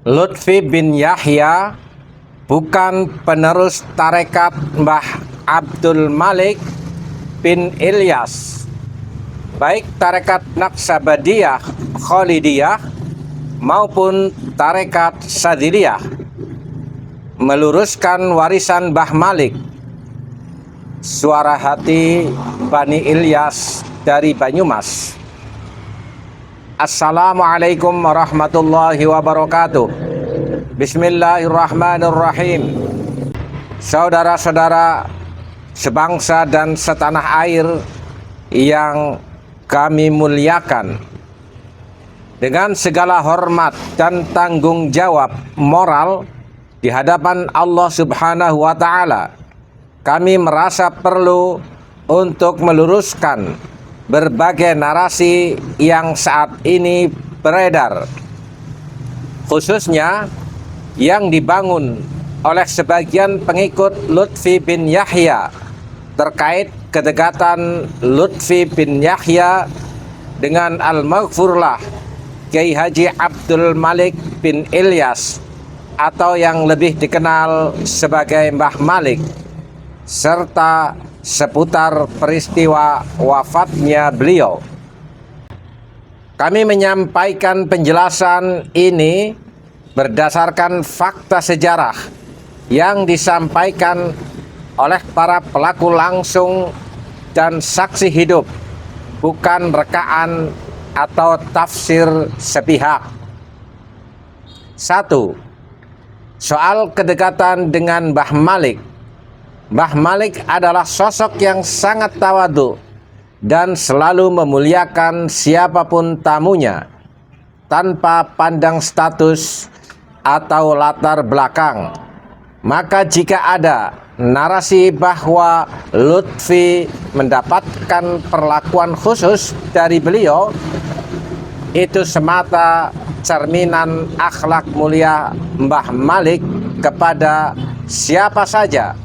Lutfi bin Yahya bukan penerus tarekat Mbah Abdul Malik bin Ilyas, baik tarekat Naqsabandiyah Khalidiyah maupun tarekat Sadziliyah. Meluruskan warisan Mbah Malik, suara hati Bani Ilyas dari Banyumas. Assalamualaikum warahmatullahi wabarakatuh. Bismillahirrahmanirrahim. Saudara-saudara sebangsa dan setanah air yang kami muliakan, dengan segala hormat dan tanggung jawab moral di hadapan Allah Subhanahu wa Ta'ala, kami merasa perlu untuk meluruskan berbagai narasi yang saat ini beredar, khususnya yang dibangun oleh sebagian pengikut Lutfi bin Yahya terkait kedekatan Lutfi bin Yahya dengan Al-Maghfurlah Kiai Haji Abdul Malik bin Ilyas, atau yang lebih dikenal sebagai Mbah Malik, serta seputar peristiwa wafatnya beliau. Kami menyampaikan penjelasan ini berdasarkan fakta sejarah yang disampaikan oleh para pelaku langsung dan saksi hidup, bukan rekaan atau tafsir sepihak. 1. Soal kedekatan dengan Mbah Malik. Mbah Malik adalah sosok yang sangat tawadhu dan selalu memuliakan siapapun tamunya tanpa pandang status atau latar belakang. Maka jika ada narasi bahwa Lutfi mendapatkan perlakuan khusus dari beliau, itu semata cerminan akhlak mulia Mbah Malik kepada siapa saja,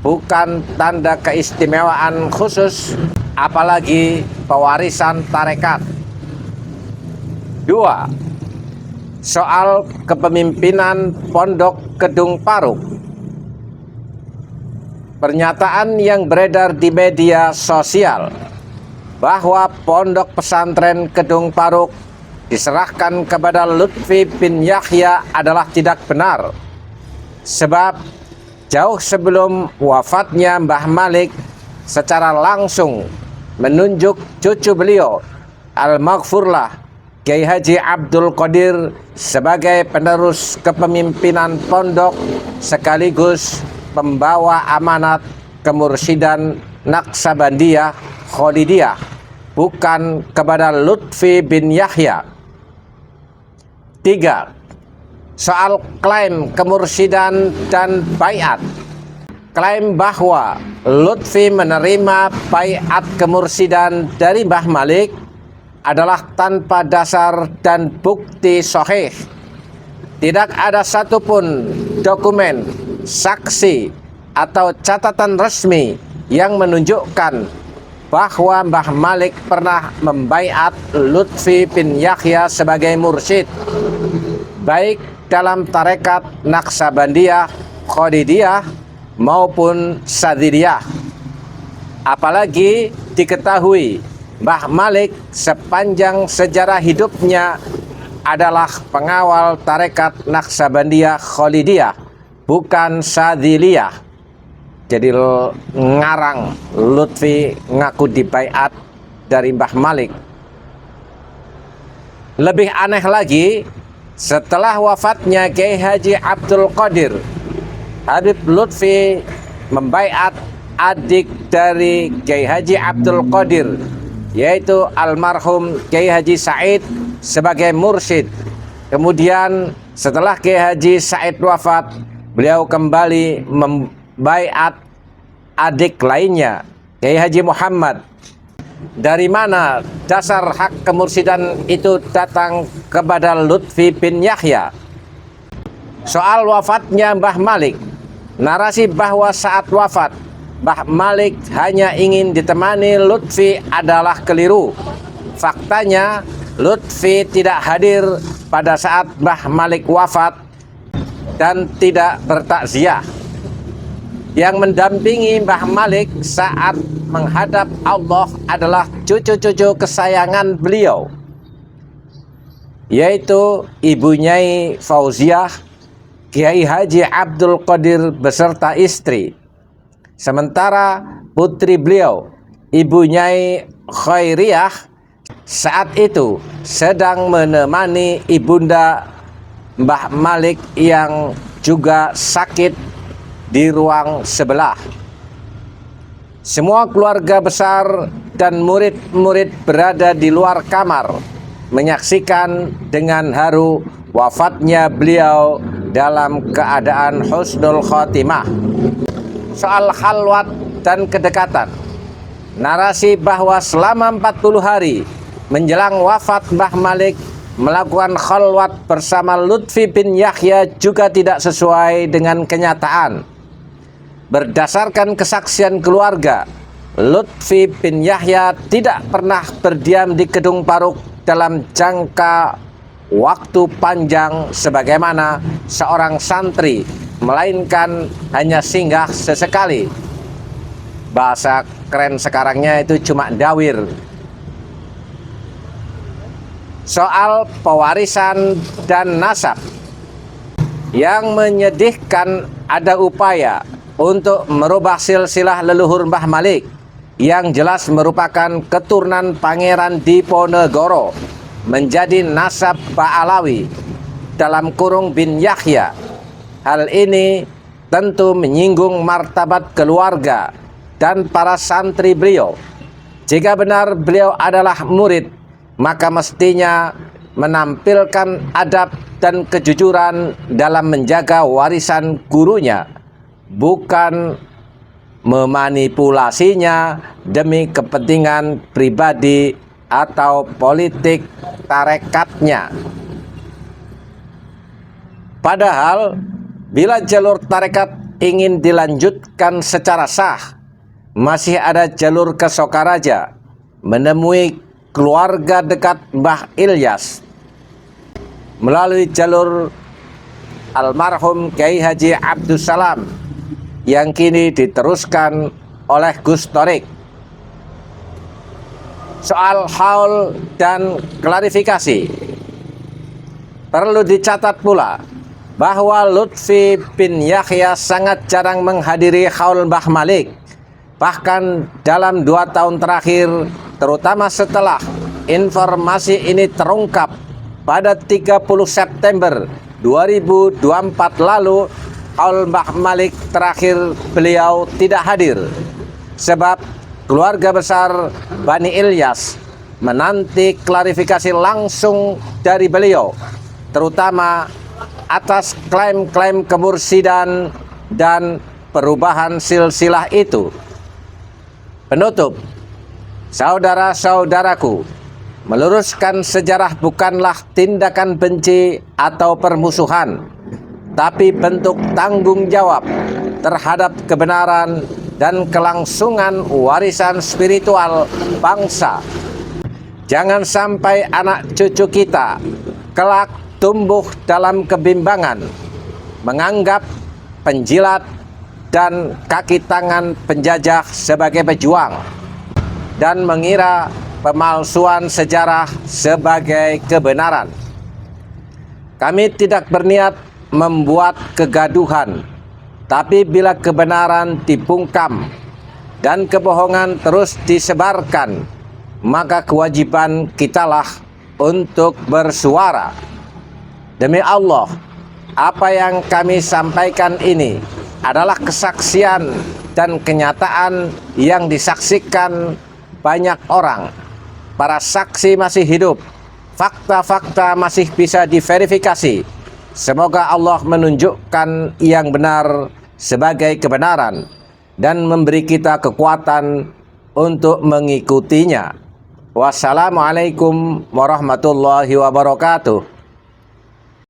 bukan tanda keistimewaan khusus, apalagi pewarisan tarekat. 2. Soal kepemimpinan Pondok Kedung Paruk. Pernyataan yang beredar di media sosial bahwa Pondok Pesantren Kedung Paruk diserahkan kepada Lutfi bin Yahya adalah tidak benar, sebab jauh sebelum wafatnya Mbah Malik secara langsung menunjuk cucu beliau Al-Maghfurlah Kiai Haji Abdul Qadir sebagai penerus kepemimpinan pondok sekaligus pembawa amanat kemursidan Naqsabandiyah Khalidiyah, bukan kepada Lutfi bin Yahya. 3. Soal klaim kemursidan dan baiat. Klaim bahwa Lutfi menerima baiat kemursidan dari Mbah Malik adalah tanpa dasar dan bukti sahih. Tidak ada satupun dokumen, saksi, atau catatan resmi yang menunjukkan bahwa Mbah Malik pernah membaiat Lutfi bin Yahya sebagai mursyid, baik dalam tarekat Naqsabandiyah Khalidiyah maupun Sadziliyah. Apalagi diketahui Mbah Malik sepanjang sejarah hidupnya adalah pengawal tarekat Naqsabandiyah Khalidiyah, bukan Sadziliyah. Jadi ngarang Lutfi ngaku dibaiat dari Mbah Malik. Lebih aneh lagi, setelah wafatnya Kiai Haji Abdul Qadir, Habib Lutfi membaiat adik dari Kiai Haji Abdul Qadir, yaitu almarhum Kiai Haji Said, sebagai mursyid. Kemudian setelah Kiai Haji Said wafat, beliau kembali membaiat adik lainnya, Kiai Haji Muhammad. Dari mana dasar hak kemursidan itu datang kepada Lutfi bin Yahya? Soal wafatnya Mbah Malik, narasi bahwa saat wafat Mbah Malik hanya ingin ditemani Lutfi adalah keliru. Faktanya Lutfi tidak hadir pada saat Mbah Malik wafat dan tidak bertakziah. Yang mendampingi Mbah Malik saat menghadap Allah adalah cucu-cucu kesayangan beliau, yaitu Ibu Nyai Fauziah, Kiai Haji Abdul Qadir beserta istri. Sementara putri beliau, Ibu Nyai Khairiyah, saat itu sedang menemani ibunda Mbah Malik yang juga sakit di ruang sebelah. Semua keluarga besar dan murid-murid berada di luar kamar menyaksikan dengan haru wafatnya beliau dalam keadaan husnul khotimah. Soal khalwat dan kedekatan, narasi bahwa selama 40 hari menjelang wafat Mbah Malik melakukan khalwat bersama Lutfi bin Yahya juga tidak sesuai dengan kenyataan. Berdasarkan kesaksian keluarga, Lutfi bin Yahya tidak pernah berdiam di Kedung Paruk dalam jangka waktu panjang sebagaimana seorang santri, melainkan hanya singgah sesekali. Bahasa keren sekarangnya itu cuma dawir. Soal pewarisan dan nasab, yang menyedihkan ada upaya untuk merubah silsilah leluhur Mbah Malik yang jelas merupakan keturunan Pangeran Diponegoro menjadi nasab Ba'alawi dalam kurung bin Yahya. Hal ini tentu menyinggung martabat keluarga dan para santri beliau. Jika benar beliau adalah murid, maka mestinya menampilkan adab dan kejujuran dalam menjaga warisan gurunya, bukan memanipulasinya demi kepentingan pribadi atau politik tarekatnya. Padahal bila jalur tarekat ingin dilanjutkan secara sah, masih ada jalur ke Sokaraja menemui keluarga dekat Mbah Ilyas melalui jalur almarhum Kiai Haji Abdus Salam yang kini diteruskan oleh Gus Torik. Soal haul dan klarifikasi, perlu dicatat pula bahwa Lutfi bin Yahya sangat jarang menghadiri haul Mbah Malik. Bahkan dalam 2 tahun terakhir, terutama setelah informasi ini terungkap pada 30 September 2024 lalu, haul Mbah Malik terakhir beliau tidak hadir. Sebab keluarga besar Bani Ilyas menanti klarifikasi langsung dari beliau, terutama atas klaim-klaim kemursidan dan perubahan silsilah itu. Penutup, saudara-saudaraku, meluruskan sejarah bukanlah tindakan benci atau permusuhan, tapi bentuk tanggung jawab terhadap kebenaran dan kelangsungan warisan spiritual bangsa. Jangan sampai anak cucu kita kelak tumbuh dalam kebimbangan, menganggap penjilat dan kaki tangan penjajah sebagai pejuang, dan mengira pemalsuan sejarah sebagai kebenaran. Kami tidak berniat membuat kegaduhan, tapi bila kebenaran dibungkam dan kebohongan terus disebarkan, maka kewajiban kitalah untuk bersuara. Demi Allah, apa yang kami sampaikan ini adalah kesaksian dan kenyataan yang disaksikan banyak orang. Para saksi masih hidup, fakta-fakta masih bisa diverifikasi. Semoga Allah menunjukkan yang benar sebagai kebenaran dan memberi kita kekuatan untuk mengikutinya. Wassalamualaikum warahmatullahi wabarakatuh.